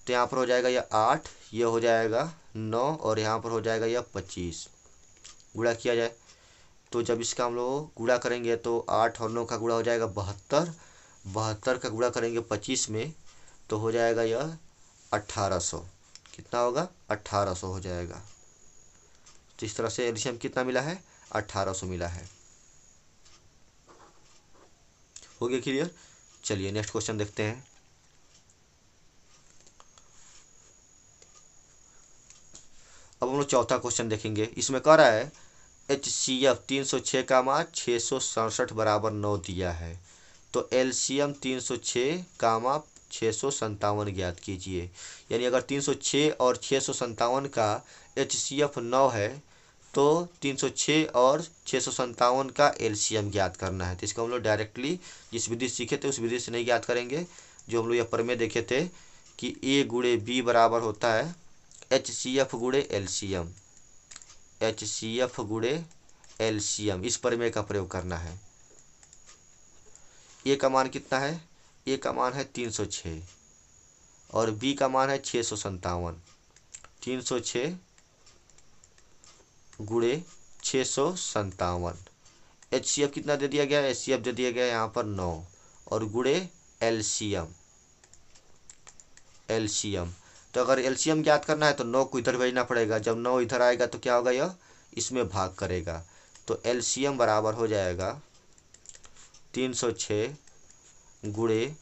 तो यहाँ पर हो जाएगा यह 8, यह हो जाएगा 9 और यहाँ पर हो जाएगा यह 25। गुणा किया जाए तो जब इसका हम लोग गुणा करेंगे तो 8 और 9 का गुणा हो जाएगा 72, 72 का गुणा करेंगे 25 में तो हो जाएगा यह 1800। कितना होगा? 1800 हो जाएगा। तो इस तरह से एलसीएम कितना मिला है? 1800 मिला है। हो गया क्लियर? चलिए नेक्स्ट क्वेश्चन देखते हैं। अब हम लोग चौथा क्वेश्चन देखेंगे। इसमें कह रहा है HCF 306 का मान 667 बराबर 9 दिया है, तो LCM 306 कामा 657 ज्ञात कीजिए। यानी अगर 306 और 657 का HCF 9 है तो 306 और 657 का LCM ज्ञात करना है। तो इसको हम लोग डायरेक्टली जिस विधि सीखे थे उस विधि से नहीं ज्ञात करेंगे, जो हम लोग यहाँ पर में देखे थे कि A × B बराबर होता है HCF × LCM, HCF × LCM। इस प्रमेय का प्रयोग करना है। A का मान कितना है? A का मान है 306 और B का मान है 657। 306 × 657। HCF कितना दे दिया गया? HCF दे दिया गया यहाँ पर 9 और गुणे LCM। तो अगर LCM ज्ञात करना है तो 9 को इधर भेजना पड़ेगा। जब 9 इधर आएगा तो क्या होगा? यह इसमें भाग करेगा। तो LCM बराबर हो जाएगा 306 ×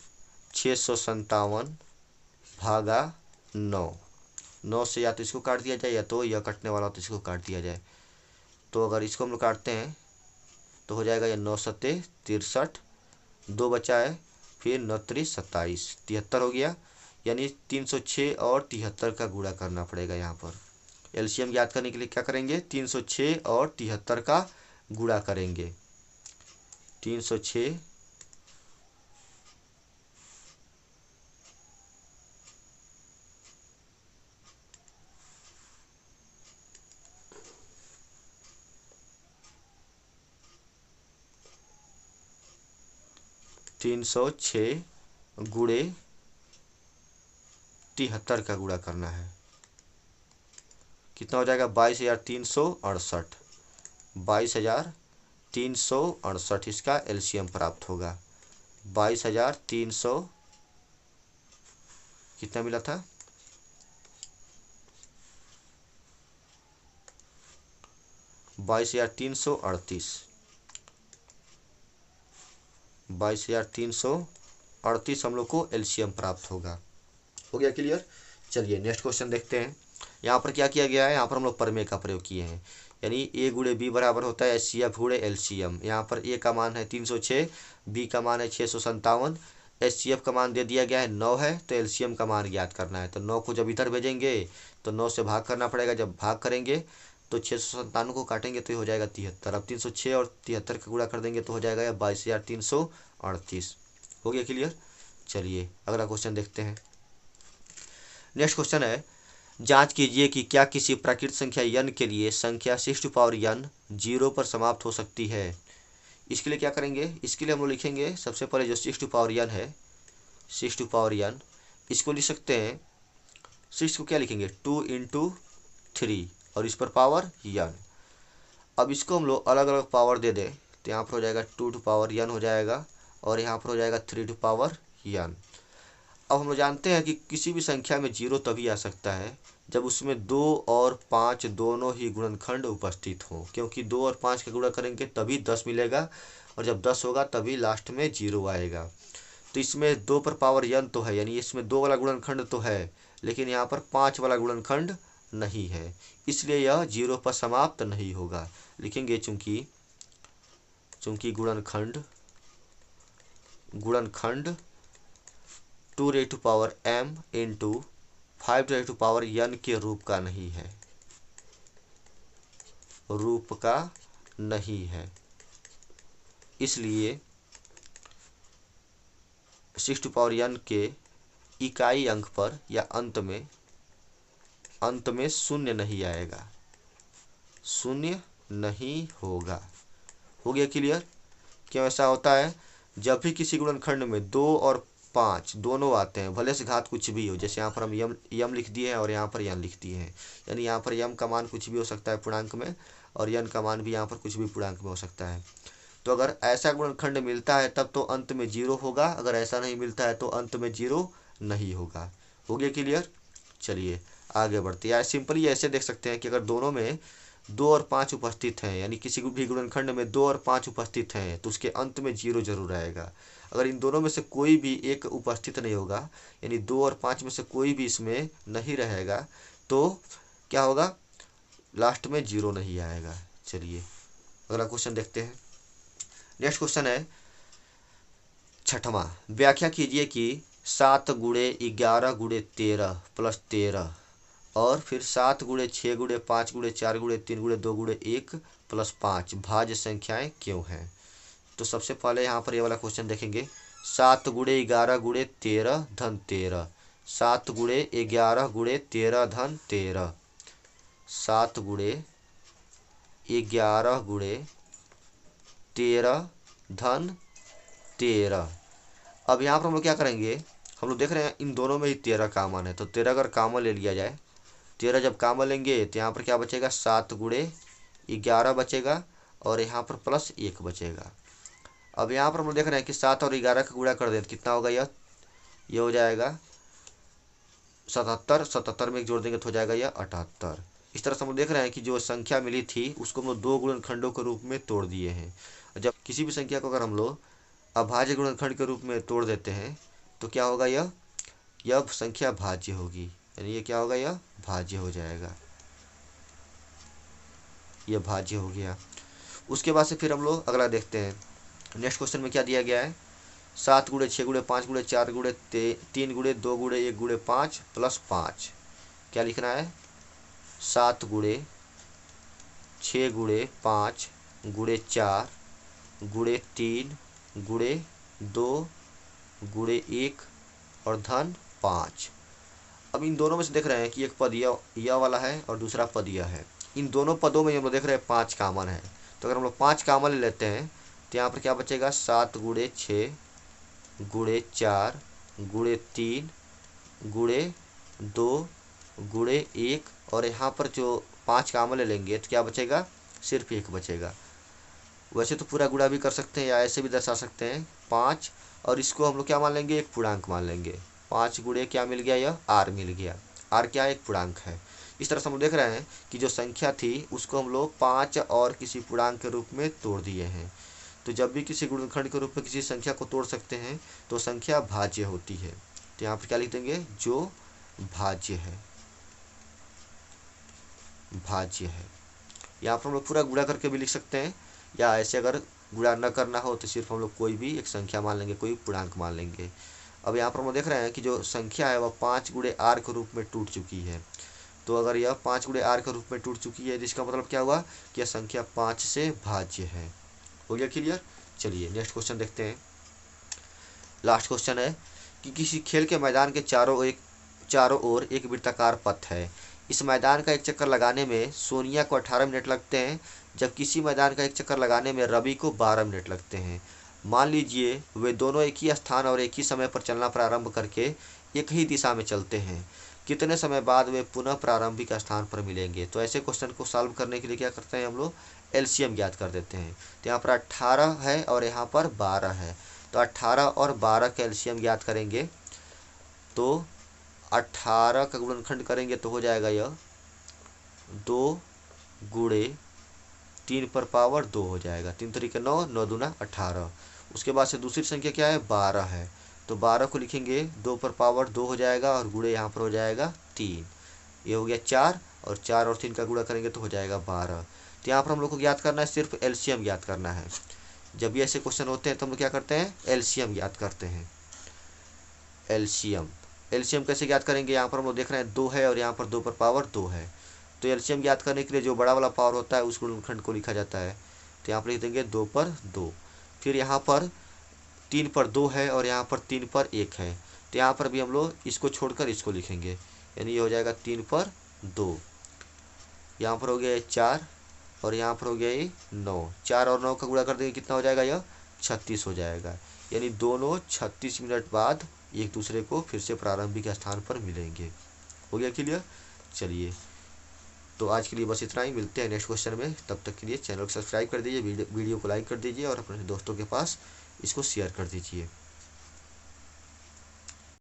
657 भागा 9। 9 से या तो इसको काट दिया जाए या तो यह कटने वाला तो इसको काट दिया जाए। तो अगर इसको हम लोग काटते हैं तो हो जाएगा यह 9 सत्ते 63, 2 बचा है, फिर 9 3 27, 73 हो गया। यानी 306 और 73 का गुणा करना पड़ेगा। यहाँ पर LCM ज्ञात करने के लिए क्या करेंगे? 306 और 73 का गुणा करेंगे। 306 306 गुणे 73 का गुणा करना है। कितना हो जाएगा? 22,368। 22,368 इसका LCM प्राप्त होगा। 22,300 कितना मिला था? 22,338। 22,338 हम लोग को LCM प्राप्त होगा। हो गया क्लियर? चलिए नेक्स्ट क्वेश्चन देखते हैं। यहाँ पर क्या किया गया है? यहाँ पर हम लोग प्रमेय का प्रयोग किए हैं। यानी A × B बराबर होता है HCF × LCM। यहाँ पर A का मान है 306, B का मान है 657, HCF का मान दे दिया गया है 9 है, तो LCM का मान ज्ञात करना है। तो 9 को जब इधर भेजेंगे तो 9 से भाग करना पड़ेगा। जब भाग करेंगे तो 657 को काटेंगे तो ये हो जाएगा 73। अब 306 और 73 का गुणा कर देंगे तो हो जाएगा यह 22,338। हो गया क्लियर? चलिए अगला क्वेश्चन देखते हैं। नेक्स्ट क्वेश्चन है, जांच कीजिए कि क्या किसी प्राकृत संख्या n के लिए संख्या 6n 0 पर समाप्त हो सकती है। इसके लिए क्या करेंगे? इसके लिए हम लोग लिखेंगे सबसे पहले जो 6n है, 6n इसको लिख सकते हैं। 6 को क्या लिखेंगे? 2 × 3 और इस पर पावर n। अब इसको हम लोग अलग अलग पावर दे दें तो यहाँ पर हो जाएगा 2n हो जाएगा और यहाँ पर हो जाएगा 3n। अब हम लोग जानते हैं कि किसी भी संख्या में 0 तभी आ सकता है जब उसमें 2 और 5 दोनों ही गुणनखंड उपस्थित हों, क्योंकि 2 और 5 का गुणा करेंगे तभी 10 मिलेगा और जब 10 होगा तभी लास्ट में 0 आएगा। तो इसमें 2 पर पावर n तो है, यानी इसमें 2 वाला गुणनखंड तो है, लेकिन यहाँ पर 5 वाला गुणनखंड नहीं है, इसलिए यह 0 पर समाप्त नहीं होगा। लिखेंगे चूंकि गुणनखंड गुणनखंड 2m इंटू 5n के रूप का नहीं है, रूप का नहीं है। इसलिए 6n के इकाई अंक पर या अंत में शून्य नहीं आएगा, शून्य नहीं होगा। हो गया क्लियर? क्यों ऐसा होता है? जब भी किसी गुणनखंड में 2 और 5 दोनों आते हैं, भले से घात कुछ भी हो, जैसे यहाँ पर हम यम लिख दिए हैं और यहाँ पर यन लिख दिए हैं, यानी यहाँ पर यम का मान कुछ भी हो सकता है पूर्णांक में और यन का मान भी यहाँ पर कुछ भी पूर्णांक में हो सकता है। तो अगर ऐसा गुणनखंड मिलता है तब तो अंत में 0 होगा, अगर ऐसा नहीं मिलता है तो अंत में 0 नहीं होगा। हो गया क्लियर? चलिए आगे बढ़ते हैं। सिंपली ऐसे देख सकते हैं कि अगर दोनों में 2 और 5 उपस्थित हैं, यानी किसी भी गुणनखंड में 2 और 5 उपस्थित हैं, तो उसके अंत में 0 जरूर आएगा। अगर इन दोनों में से कोई भी एक उपस्थित नहीं होगा, यानी 2 और 5 में से कोई भी इसमें नहीं रहेगा, तो क्या होगा? लास्ट में 0 नहीं आएगा। चलिए अगला क्वेश्चन देखते हैं। नेक्स्ट क्वेश्चन है 6वां। व्याख्या कीजिए कि 7 गुणे 11 गुणे 13 प्लस 13 और फिर 7 गुणे 6 गुणे 5 गुणे 4 गुणे 3 गुणे 2 गुणे 1 प्लस 5 भाज्य संख्याएं क्यों हैं? तो सबसे पहले यहाँ पर ये वाला क्वेश्चन देखेंगे। 7 गुणे 11 गुणे 13 धन 13, 7 गुणे 11 गुणे 13 धन 13, 7 गुणे 11 गुणे 13 धन 13। अब यहाँ पर हम लोग क्या करेंगे? हम लोग देख रहे हैं इन दोनों में ही 13 कॉमन है, तो 13 अगर कॉमन ले लिया जाए, 13 जब कॉमन लेंगे तो यहाँ पर क्या बचेगा? 7 गुणे 11 बचेगा और यहाँ पर प्लस 1 बचेगा। अब यहाँ पर हम लोग देख रहे हैं कि 7 और 11 का गुणा कर दें तो कितना होगा? यह हो जाएगा 77, 77 में एक जोड़ देंगे तो हो जाएगा यह 78। इस तरह से हम लोग देख रहे हैं कि जो संख्या मिली थी उसको हम लोग 2 गुणनखंडों के रूप में तोड़ दिए हैं। जब किसी भी संख्या को अगर हम लोग अभाज्य गुणनखंड के रूप में तोड़ देते हैं तो क्या होगा? यह संख्या भाज्य होगी, यानी ये क्या होगा? यह भाज्य हो जाएगा, यह भाज्य हो गया। उसके बाद से फिर हम लोग अगला देखते हैं। नेक्स्ट क्वेश्चन में क्या दिया गया है? 7 गुणे 6 गुणे 5 गुणे 4 गुणे 3 गुणे 2 गुणे 1 गुणे 5 प्लस 5। क्या लिखना है? 7 गुणे 6 गुणे 5 गुणे 4 गुणे 3 गुणे 2 गुणे 1 और धन 5। अब इन दोनों में से देख रहे हैं कि एक पद यह वाला है और दूसरा पद यह है। इन दोनों पदों में हम लोग देख रहे हैं 5 कॉमन है, तो अगर हम लोग 5 कॉमन ले लेते हैं तो यहाँ पर क्या बचेगा? 7 गुणे 6 गुणे 4 गुणे 3 गुणे 2 गुणे 1 और यहाँ पर जो 5 कॉमन ले लेंगे तो क्या बचेगा? सिर्फ 1 बचेगा। वैसे तो पूरा गुणा भी कर सकते हैं या ऐसे भी दर्शा सकते हैं 5, और इसको हम लोग क्या मान लेंगे? एक पूर्णांक मान लेंगे। 5 गुणे क्या मिल गया? यह आर मिल गया। आर क्या है? एक पूर्णांक है। इस तरह से हम देख रहे हैं कि जो संख्या थी उसको हम लोग 5 और किसी पूर्णांक के रूप में तोड़ दिए हैं। तो जब भी किसी गुणनखंड के रूप में किसी संख्या को तोड़ सकते हैं तो संख्या भाज्य होती है। तो यहाँ पर क्या लिख देंगे? जो भाज्य है, भाज्य है। यहाँ पर हम लोग पूरा गुणा करके भी लिख सकते हैं, या ऐसे अगर गुणा न करना हो तो सिर्फ हम लोग कोई भी एक संख्या मान लेंगे, कोई पूर्णांक मान लेंगे। अब यहाँ पर हम देख रहे हैं कि जो संख्या है वह 5 गुणे आर के रूप में टूट चुकी है। तो अगर यह 5 गुणे आर के रूप में टूट चुकी है जिसका मतलब क्या हुआ? कि यह संख्या 5 से भाज्य है। हो गया क्लियर? चलिए नेक्स्ट क्वेश्चन देखते हैं। लास्ट क्वेश्चन है कि किसी खेल के मैदान के चारों ओर एक वृत्ताकार पथ है। इस मैदान का एक चक्कर लगाने में सोनिया को 18 मिनट लगते हैं, जब किसी मैदान का एक चक्कर लगाने में रवि को 12 मिनट लगते हैं। मान लीजिए वे दोनों एक ही स्थान और एक ही समय पर चलना प्रारंभ करके एक ही दिशा में चलते हैं। कितने समय बाद वे पुनः प्रारंभिक स्थान पर मिलेंगे? तो ऐसे क्वेश्चन को सॉल्व करने के लिए क्या करते हैं? हम लोग एलसीएम ज्ञात कर देते हैं। तो यहाँ पर 18 है और यहाँ पर 12 है, तो 18 और 12 का एलसीएम ज्ञात करेंगे तो 18 का गुणनखंड करेंगे तो हो जाएगा यह 2 गुणे 3 पर पावर 2 हो जाएगा। 3 तरीके 9, 9 दूना 18। उसके बाद से दूसरी संख्या क्या है? 12 है, तो 12 को लिखेंगे 2 पर पावर 2 हो जाएगा और गुणे यहाँ पर हो जाएगा 3। ये हो गया 4 और 4 और 3 का गुणा करेंगे तो हो जाएगा 12। तो यहाँ पर हम लोग को ज्ञात करना है, सिर्फ एलसीएम ज्ञात करना है। जब भी ऐसे क्वेश्चन होते हैं तो हम लोग क्या करते हैं, एलसीएम ज्ञात करते हैं। एलसीएम एलसीएम कैसे ज्ञात करेंगे, यहाँ पर हम लोग देख रहे हैं 2 है और यहाँ पर 2 पर पावर 2 है। तो एलसीएम ज्ञात करने के लिए जो बड़ा वाला पावर होता है उस गुणनखंड को लिखा जाता है। तो यहाँ पर लिख देंगे 2 पर 2। फिर यहाँ पर 3 पर 2 है और यहाँ पर 3 पर 1 है। तो यहाँ पर भी हम लोग इसको छोड़कर इसको लिखेंगे, यानी ये हो जाएगा 3 पर 2। यहाँ पर हो गया 4 और यहाँ पर हो गया ये 9। 4 और 9 का गुणा कर देंगे कितना हो जाएगा, यह 36 हो जाएगा। यानी दोनों 36 मिनट बाद एक दूसरे को फिर से प्रारंभिक स्थान पर मिलेंगे। हो गया क्लियर। चलिए, तो आज के लिए बस इतना ही, मिलते हैं नेक्स्ट क्वेश्चन में। तब तक के लिए चैनल को सब्सक्राइब कर दीजिए, वीडियो को लाइक कर दीजिए और अपने दोस्तों के पास इसको शेयर कर दीजिए।